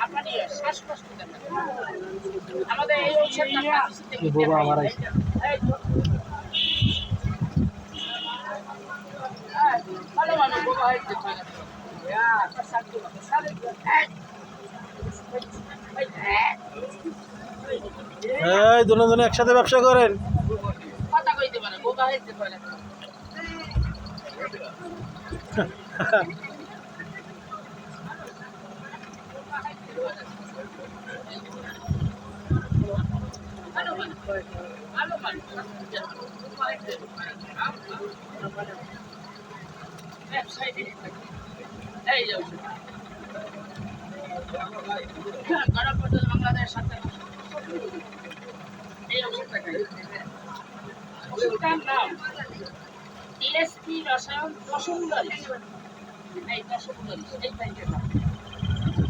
আপনার শ্বাসকষ্ট দেবেন আমাদের এই ঔষধটা ভালোভাবে বোবা হয়ে যেতে এই দুজনে একসাথে ব্যবসা করেন। কথা কইতে পারে বোবা হয়ে যেতে পারে বাংলাদেশ এই ওষুধটার নাম টিএসপি রসায়ন দশমূলারি এই দশমূলারি এই প্যাকেট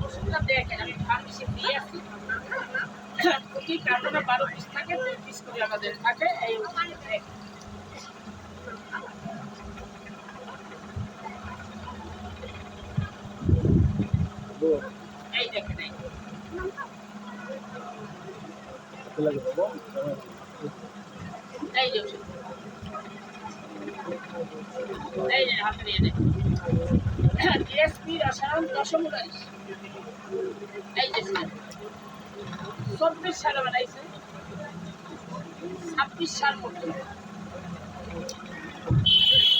ওষুধটা দেখেন আমি ফার্মেসি দিয়ে আছি প্রতি কার্টনে 12 পিস থাকে 2 পিস করে আমাদের থাকে এই এই দেখেন এই যে এই যে হাতে নিয়ে নেই টিএসপি রসায়ন দশমূলারি এই যে 24 সালে বানাইছে 26 সাল পর্যন্ত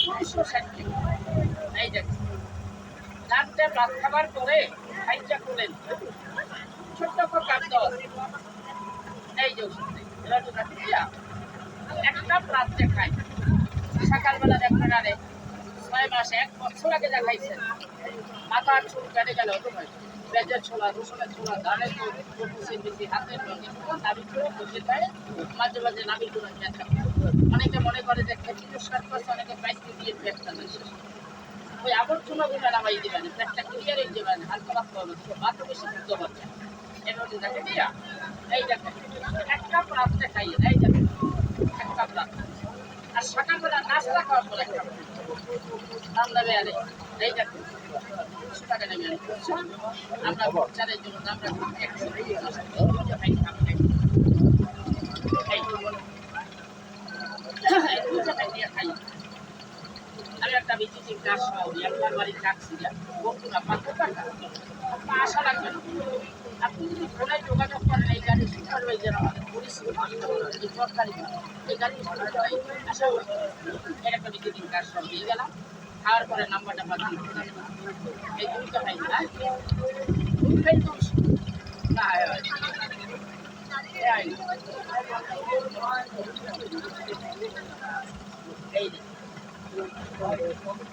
260 এই যে রাতে ভাত খাবার পরে খাইটা করলেন ছোট্ট প্রকার দল এই যে এরা তো রাখিয়া একটা রাতে খাই সকালবেলা দেখবেন আরে 6 মাস 1 বছর আগে দেখাইছেন মাথার চুল কেটে গেল পেঁয়াজের ছোলা রসুনের ছোলা ধানের বেশি হাতের দাবি করে বসে পায় মাঝে মাঝে নাবি করে ব্যথা অনেকে মনে করে যে খেতে সার করছে অনেকে বাইকে দিয়ে পেটটা দিয়েছে ওই আবর্জনাগুলো নামাই দেবেন পেটটা ক্লিয়ার হয়ে যাবেন হালকা রাখতে হবে মাত্র বেশি বুঝতে পারছেন এর দেখে দিয়া এই দেখেন এক কাপ রাত্রে খাইয়ে এই দেখেন এক কাপ রাত্রে আর সকালবেলা নাস্তা খাওয়ার পর এক কাপ দাম দেবে আরে এই দেখেন টাকা নেবেন আমরা চারের জন্য আমরা খাই আমি একটা বিচিত্র গাছ খাওয়াই আপনার বাড়ির কাছে বন্ধুরা 500 টাকা আপনার আশা লাগবে না আপনি যদি ফোনে যোগাযোগ করেন এই গাড়ি সুপারভাইজার আমাদের পরিষেবা সরকারি এই গাড়ি আশা করি এর একটা বিচিত্র গাছ সব দিয়ে গেলাম খাওয়ার পরে নাম্বারটা পাঠান এই দুইটা খাই না এই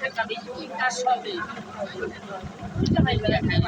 একটা বিচিত্র গাছ সব দুইটা খাই খাই